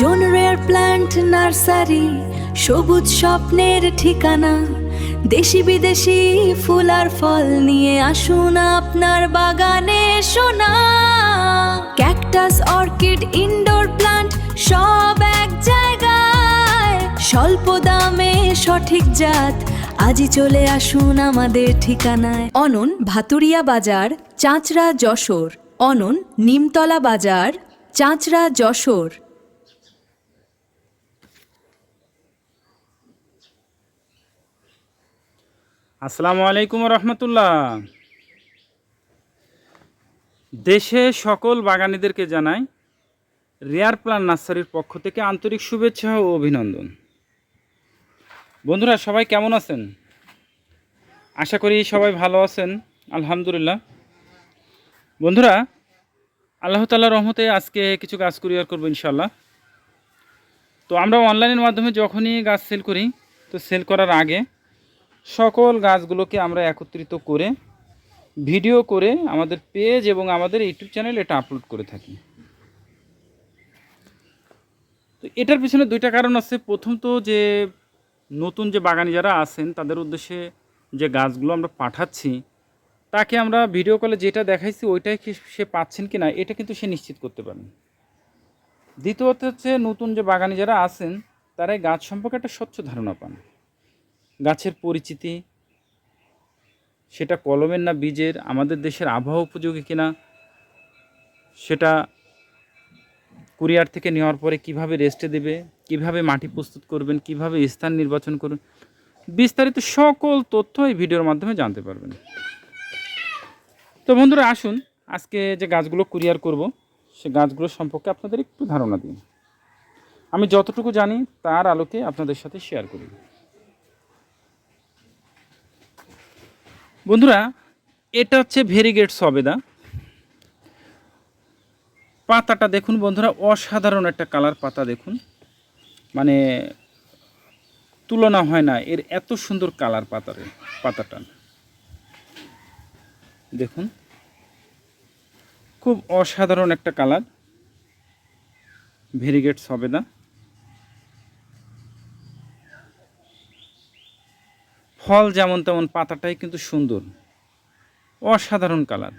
জন rare plant nursery, সবুজ স্বপ্নের ঠিকানা। দেশি বিদেশি ফুল আর ফল নিয়ে আসুন আপনার বাগানে সোনা। ক্যাকটাস, অর্কিড, ইনডোর প্ল্যান্ট সব এক জায়গায়। স্বল্প দামে সঠিক জাত, আজই চলে আসুন আমাদের ঠিকানায়। অনন, ভাতুরিয়া বাজার, চাঁচড়া, যশোর। অনন, নিমতলা বাজার, চাঁচড়া, যশোর। আসসালামু আলাইকুম রহমতুল্লাহ। দেশে সকল বাগানীদেরকে জানাই রেয়ার প্ল্যান্ট নার্সারির পক্ষ থেকে আন্তরিক শুভেচ্ছা ও অভিনন্দন। বন্ধুরা, সবাই কেমন আছেন? আশা করি সবাই ভালো আছেন, আলহামদুলিল্লাহ। বন্ধুরা, আল্লাহ তাআলার রহমতে আজকে কিছু গাছ কুরিয়ার করবো ইনশাল্লাহ। তো আমরা অনলাইনের মাধ্যমে যখনই গাছ সেল করি, তো সেল করার আগে সকল গাছগুলোকে আমরা একত্রিত করে ভিডিও করে আমাদের পেজ এবং আমাদের ইউটিউব চ্যানেল এটা আপলোড করে থাকি। তো এটার পিছনে দুইটা কারণ আছে। প্রথম তো যে নতুন যে বাগানি যারা আছেন তাদের উদ্দেশ্যে যে গাছগুলো আমরা পাঠাচ্ছি, তাকে আমরা ভিডিও কলে যেটা দেখাইছি ওইটাই সে পাচ্ছেন কি না এটা কিন্তু সে নিশ্চিত করতে পারেন। দ্বিতীয়ত হচ্ছে নতুন যে বাগানি যারা আছেন তারাই গাছ সম্পর্কে একটা স্বচ্ছ ধারণা পান। গাছের পরিচিতি, সেটা কলমের না বীজের, আমাদের দেশের আবহাওয়া উপযোগী কিনা, সেটা কুরিয়ার থেকে নেওয়ার পরে কিভাবে রেস্টে দেবে, কিভাবে মাটি প্রস্তুত করবেন, কিভাবে স্থান নির্বাচন করবেন, বিস্তারিত সকল তথ্য এই ভিডিওর মাধ্যমে জানতে পারবেন। তো বন্ধুরা, আসুন আজকে যে গাছগুলো কুরিয়ার করব সে গাছগুলো সম্পর্কে আপনাদের একটু ধারণা দিই। আমি যতটুকু জানি তার আলোকে আপনাদের সাথে শেয়ার করি। বন্ধুরা, এটা হচ্ছে ভেরিগেট সবেদা। পাতাটা দেখুন বন্ধুরা, অসাধারণ একটা কালার পাতা। দেখুন, মানে তুলনা হয় না এর, এত সুন্দর কালার পাতাটা দেখুন, খুব অসাধারণ একটা কালার ভেরিগেট সবেদা। ফল যেমন তেমন, পাতাটাই কিন্তু সুন্দর, অসাধারণ কালার।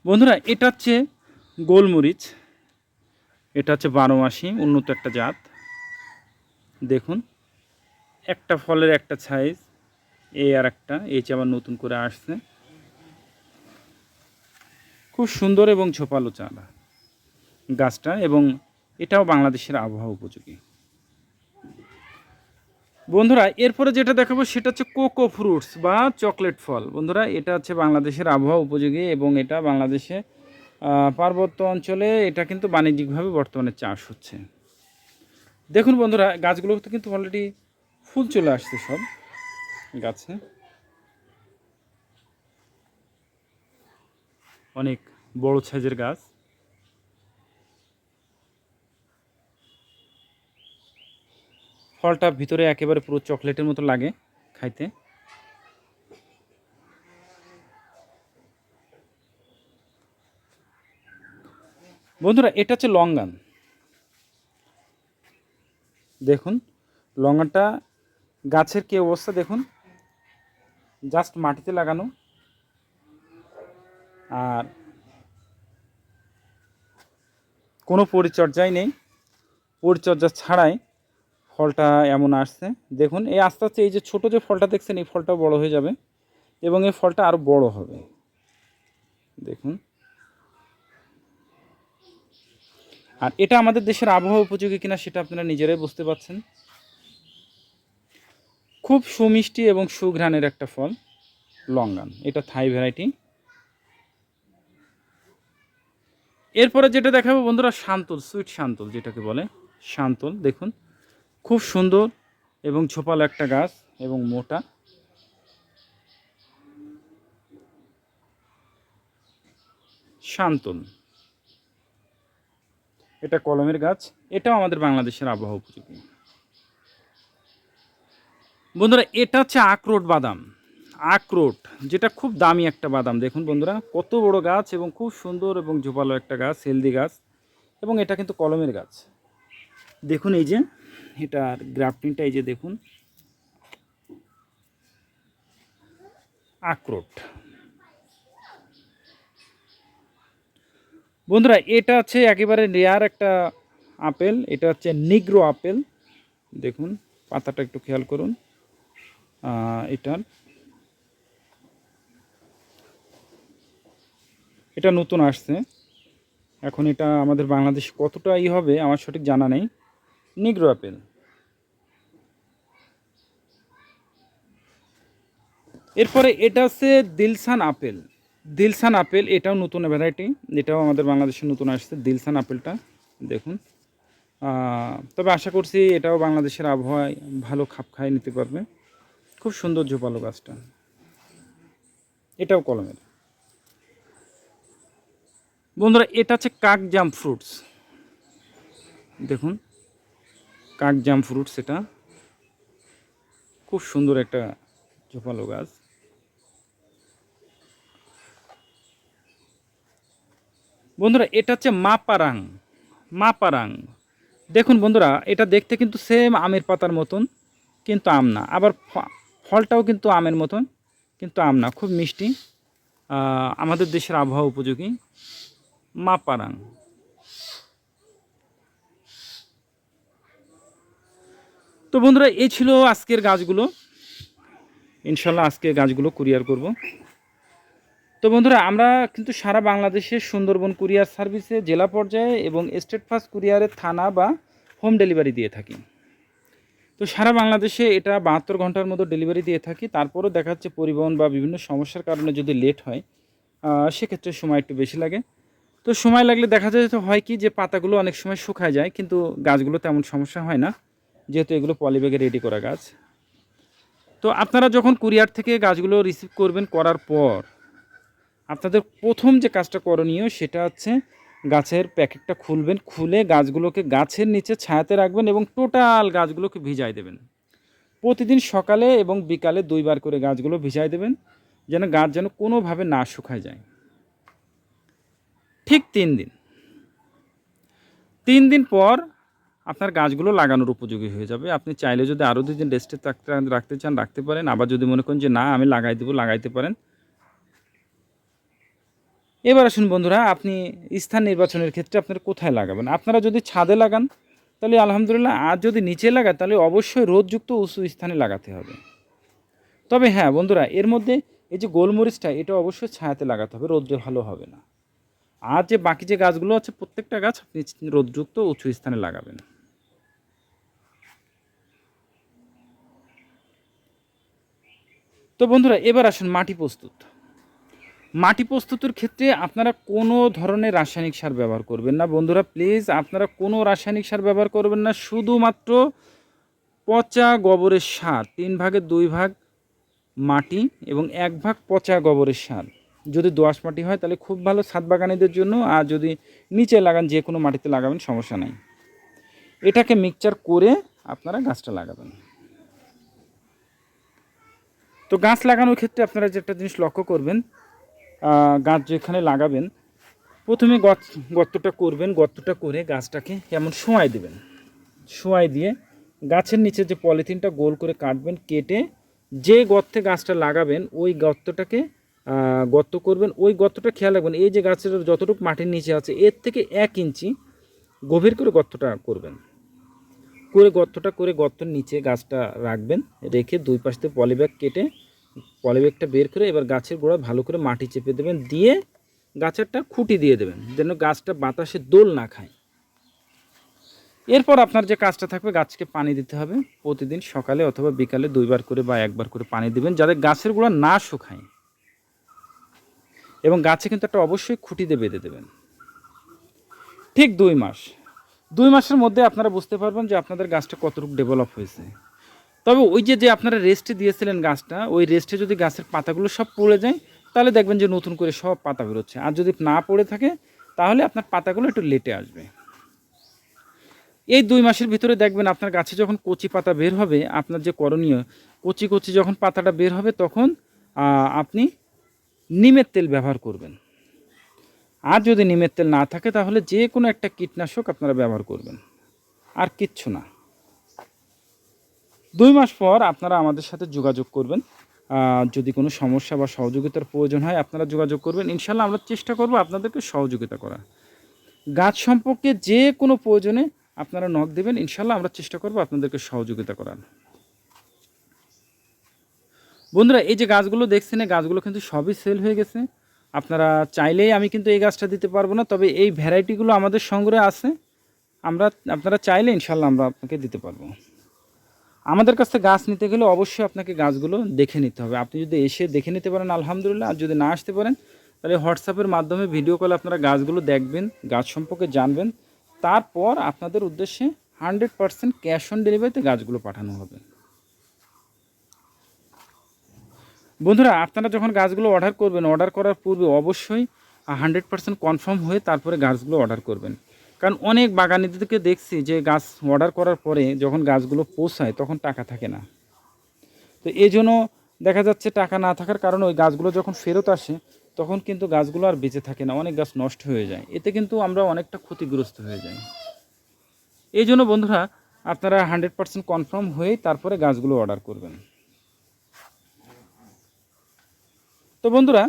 বন্ধুরা, এটা হচ্ছে গোলমরিচ। এটা হচ্ছে 12 মাসি, উন্নত একটা জাত। দেখুন, একটা ফলের একটা সাইজ, এই আর একটা, এই যে আবার নতুন করে আসছে। খুব সুন্দর এবং ঝোপালো চারা গাছটা, এবং এটাও বাংলাদেশের আবহাওয়া উপযোগী। বন্ধুরা, এরপরে যেটা দেখাবো সেটা হচ্ছে কোকো ফ্রুটস বা চকলেট ফল। বন্ধুরা, এটা হচ্ছে বাংলাদেশের আবহাওয়া উপযোগী এবং এটা বাংলাদেশে পার্বত্য অঞ্চলে এটা কিন্তু বাণিজ্যিকভাবে বর্তমানে চাষ হচ্ছে। দেখুন বন্ধুরা, গাছগুলোতে কিন্তু অলরেডি ফুল চলে আসছে সব গাছে। অনেক বড় সাইজের গাছ। ফলটা ভিতরে একেবারে পুরো চকলেটের মতো লাগে খাইতে। বন্ধুরা, এটা হচ্ছে লঙ্গান। দেখুন লঙ্গানটা গাছের কি অবস্থা দেখুন, জাস্ট মাটিতে লাগানো, আর কোনো পরিচর্যাই নেই, পরিচর্যা ছাড়াই ফলটা এমন আসছে। দেখুন, এই আস্তে আস্তে এই যে ছোটো যে ফলটা দেখছেন এই ফলটাও বড় হয়ে যাবে এবং এই ফলটা আরও বড় হবে। দেখুন, আর এটা আমাদের দেশের আবহাওয়া উপযোগী কিনা সেটা আপনারা নিজেরাই বুঝতে পারছেন। খুব সুমিষ্টি এবং সুঘ্রাণের একটা ফল লঙ্গান, এটা থাই ভ্যারাইটি। এরপরে যেটা দেখাবো বন্ধুরা, শান্তল, সুইট শান্তল যেটাকে বলে শান্তল। দেখুন, খুব সুন্দর এবং ঝোপালো একটা গাছ এবং মোটা। শান্তল, এটা কলমের গাছ, এটাও আমাদের বাংলাদেশের আবহাওয়া উপযোগী। বন্ধুরা, এটা হচ্ছে আখরোট বাদাম। আখরোট, যেটা খুব দামি একটা বাদাম। দেখুন বন্ধুরা কত বড় গাছ এবং খুব সুন্দর এবং ঝোপালো একটা গাছ, হেলদি গাছ, এবং এটা কিন্তু কলমের গাছ। দেখুন এই যে এটার গ্রাফটিংটা, এই যে দেখুন আখরোট। বন্ধুরা এটা হচ্ছে একেবারে রেয়ার একটা আপেল, এটা হচ্ছে নিগ্রো আপেল। দেখুন পাতাটা একটু খেয়াল করুন। এটা নতুন আসছে, এখন এটা আমাদের বাংলাদেশে কতটা হবে আমার সঠিক জানা নেই। নিগ্রো আপেল। এরপরে এটা হচ্ছে দিলসান আপেল। দিলসান আপেল এটাও নতুন ভ্যারাইটি, এটাও আমাদের বাংলাদেশে নতুন আসছে দিলসান আপেলটা। দেখুন তবে আশা করছি এটাও বাংলাদেশের আবহাওয়ায় ভালো খাপ খাইয়ে নিতে পারবে। খুব সুন্দর ঝোপালো গাছটা, এটাও কলমের। বন্ধুরা এটা হচ্ছে কাকজাম ফ্রুটস। দেখুন কাকজাম ফ্রুটস, এটা খুব সুন্দর একটা ঝোপালো গাছ। বন্ধুরা এটা হচ্ছে মাপারাং। মাপারাং দেখুন বন্ধুরা, এটা দেখতে কিন্তু সেম আমের পাতার মতন, কিন্তু আম না। আবার ফলটাও কিন্তু আমের মতন, কিন্তু আম না। খুব মিষ্টি, আমাদের দেশের আবহাওয়া উপযোগী মাপারাং। তো বন্ধুরা এই ছিল আজকের গাছগুলো। ইনশাল্লাহ আজকে গাছগুলো কুরিয়ার করব। তো বন্ধুরা আমরা কিন্তু সারা বাংলাদেশে সুন্দরবন কুরিয়ার সার্ভিসে জেলা পর্যায়ে এবং স্টেট ফার্স্ট কুরিয়ারের থানা বা হোম ডেলিভারি দিয়ে থাকি। তো সারা বাংলাদেশে এটা 72 ঘন্টার মতো ডেলিভারি দিয়ে থাকি। তারপরও দেখা যাচ্ছে পরিবহন বা বিভিন্ন সমস্যার কারণে যদি লেট হয় সেক্ষেত্রে সময় একটু বেশি লাগে। তো সময় লাগলে দেখা যায় তো হয় কি যে পাতাগুলো অনেক সময় শুকায় যায়, কিন্তু গাছগুলো তেমন সমস্যা হয় না, যেহেতু এগুলো পলিব্যাগে রেডি করা গাছ। তো আপনারা যখন কুরিয়ার থেকে গাছগুলো রিসিভ করবেন, করার পর আপনাদের প্রথম যে কাজটা করণীয় সেটা হচ্ছে গাছের প্যাকেটটা খুলবেন, খুলে গাছগুলোকে গাছের নিচে ছায়াতে রাখবেন এবং টোটাল গাছগুলোকে ভিজাই দেবেন। প্রতিদিন সকালে এবং বিকালে 2 বার করে গাছগুলো ভিজাই দেবেন, যেন গাছ যেন কোনোভাবে না শুকায় যায়। ঠিক 3 দিন পর আপনার গাছগুলো লাগানোর উপযোগী হয়ে যাবে। আপনি চাইলে যদি আরও 2 দিন রেস্টে রাখতে চান রাখতে পারেন, আবার যদি মনে করেন যে না আমি লাগাই দেবো লাগাইতে পারেন। এবার আসুন বন্ধুরা, আপনি স্থান নির্বাচনের ক্ষেত্রে আপনারা কোথায় লাগাবেন। আপনারা যদি ছাদে লাগান তাহলে আলহামদুলিল্লাহ, আর যদি নিচে লাগান তাহলে অবশ্যই রোদযুক্ত উঁচু স্থানে লাগাতে হবে। তবে হ্যাঁ বন্ধুরা, এর মধ্যে এই যে গোলমরিচটা, এটা অবশ্যই ছায়াতে লাগাতে হবে, রোদ্রে ভালো হবে না। আর যে বাকি যে গাছগুলো আছে প্রত্যেকটা গাছ আপনি রোদযুক্ত উঁচু স্থানে লাগাবেন। তো বন্ধুরা এবার আসুন মাটি প্রস্তুত। মাটি প্রস্তুতের ক্ষেত্রে আপনারা কোনো ধরনের রাসায়নিক সার ব্যবহার করবেন না বন্ধুরা, প্লিজ আপনারা কোনো রাসায়নিক সার ব্যবহার করবেন না। শুধুমাত্র পচা গোবরের সার, 3 ভাগের 2 ভাগ মাটি এবং 1 ভাগ পচা গোবরের সার। যদি দোআঁশ মাটি হয় তাহলে খুব ভালো ছাদ বাগানীদের জন্য, আর যদি নিচে লাগান যে কোনো মাটিতে লাগাবেন সমস্যা নাই। এটাকে মিক্সচার করে আপনারা গাছটা লাগাবেন। তো গাছ লাগানোর ক্ষেত্রে আপনারা যেটা জিনিস লক্ষ্য করবেন, গাছ যেখানে লাগাবেন প্রথমে গর্তটা করবেন, গর্তটা করে গাছটাকে এমন শোয়াই দেবেন। শোয়াই দিয়ে গাছের নিচে যে পলিথিনটা গোল করে কাটবেন, কেটে যে গর্তে গাছটা লাগাবেন ওই গর্তটাকে গর্ত করবেন। ওই গর্তটা খেয়াল রাখবেন, এই যে গাছের যতটুকু মাটির নিচে আছে এর থেকে 1 ইঞ্চি গভীর করে গর্তটা করবেন। করে গর্তটা করে গর্তের নিচে গাছটা রাখবেন, রেখে 2 পাশ থেকে পলিব্যাগ কেটে পলিব্যাগটা বের করে এবার গাছের গোড়ায় ভালো করে মাটি চেপে দেবেন, দিয়ে গাছেরটা খুঁটি দিয়ে দেবেন যেন গাছটা বাতাসে দোল না খায়। এরপর আপনার যে কাজটা থাকবে, গাছকে পানি দিতে হবে প্রতিদিন সকালে অথবা বিকালে 2 বার করে বা 1 বার করে পানি দিবেন, যাতে গাছের গোড়া না শুকায়। এবং গাছে কিন্তু একটা অবশ্যই খুঁটি দিয়ে বেঁধে দেবেন। ঠিক 2 মাসের মধ্যে আপনারা বুঝতে পারবেন যে আপনাদের গাছটা কতটুকু ডেভেলপ হয়েছে। তবে ওই যে আপনারা রেস্টে দিয়েছিলেন গাছটা, ওই রেস্টে যদি গাছের পাতাগুলো সব পড়ে যায় তাহলে দেখবেন যে নতুন করে সব পাতা বেরোচ্ছে। আর যদি না পড়ে থাকে তাহলে আপনার পাতাগুলো একটু লেটে আসবে। এই 2 মাসের ভিতরে দেখবেন আপনার গাছে যখন কচি পাতা বের হবে, আপনার যে করণীয়, কচি যখন পাতাটা বের হবে তখন আপনি নিমের তেল ব্যবহার করবেন। আর যদি নিমের তেল না থাকে তাহলে যে কোনো একটা কীটনাশক আপনারা ব্যবহার করবেন, আর কিচ্ছু না। 2 মাস পর আপনারা আমাদের সাথে যোগাযোগ করবেন। যদি কোনো সমস্যা বা সহযোগিতার প্রয়োজন হয় আপনারা যোগাযোগ করবেন। ইনশাল্লাহ আমরা চেষ্টা করব আপনাদেরকে সহযোগিতা করার। গাছ সম্পর্কে যে কোনো প্রয়োজনে আপনারা নক দেবেন, ইনশাল্লাহ আমরা চেষ্টা করব আপনাদেরকে সহযোগিতা করার। বন্ধুরা, এই যে গাছগুলো দেখছেন, এই গাছগুলো কিন্তু সবই সেল হয়ে গেছে। আপনারা চাইলেই, আমি কিন্তু এই গাছটা দিতে পারবো না, তবে এই ভ্যারাইটিগুলো আমাদের সংগ্রহে আছে। আপনারা চাইলে ইনশাল্লাহ আমরা আপনাকে দিতে পারবো। আমাদের কাছ থেকে গাছ নিতে গেলে অবশ্যই আপনাকে গাছগুলো দেখে নিতে হবে। আপনি যদি এসে দেখে নিতে পারেন আলহামদুলিল্লাহ, আর যদি না আসতে পারেন তাহলে হোয়াটসঅ্যাপের মাধ্যমে ভিডিও কলে আপনারা গাছগুলো দেখবেন, গাছ সম্পর্কে জানবেন। তারপর আপনাদের উদ্দেশ্যে 100% ক্যাশ অন ডেলিভারিতে গাছগুলো পাঠানো হবে। বন্ধুরা, আপনারা যখন গাছগুলো অর্ডার করবেন, অর্ডার করার পূর্বে অবশ্যই 100% কনফার্ম হয়ে তারপরে গাছগুলো অর্ডার করবেন। কারণ অনেক বাগানিদেরকে দেখছি যে গাছ অর্ডার করার পরে যখন গাছগুলো পৌঁছায় তখন টাকা থাকে না। তো এই জন্য দেখা যাচ্ছে টাকা না থাকার কারণে ওই গাছগুলো যখন ফেরত আসে তখন কিন্তু গাছগুলো আর বেঁচে থাকে না, অনেক গাছ নষ্ট হয়ে যায়। এতে কিন্তু আমরা অনেকটা ক্ষতিগ্রস্ত হয়ে যাই। এই জন্য বন্ধুরা, আপনারা 100% কনফার্ম হয়েই তারপরে গাছগুলো অর্ডার করবেন। তো বন্ধুরা,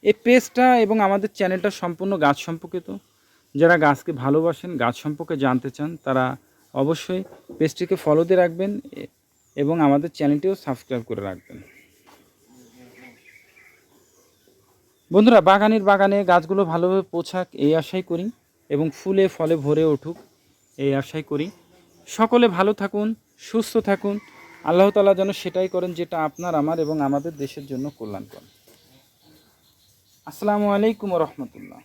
এই পেজটা এবং আমাদের চ্যানেলটা সম্পূর্ণ গাছ সম্পর্কিত। যারা গাছকে ভালোবাসেন, গাছ সম্পর্কে জানতে চান, তারা অবশ্যই পেজটিকে ফলো দিয়ে রাখবেন এবং আমাদের চ্যানেলটিও সাবস্ক্রাইব করে রাখবেন। বন্ধুরা, বাগানে গাছগুলো ভালোভাবে পৌঁছাক এই আশাই করি, এবং ফুলে ফলে ভরে উঠুক এই আশাই করি। সকলে ভালো থাকুন, সুস্থ থাকুন। আল্লাহ তাআলা যেন সেটাই করেন যেটা আপনার, আমার এবং আমাদের দেশের জন্য কল্যাণকর। আসসালামু আলাইকুম ওয়া রাহমাতুল্লাহ।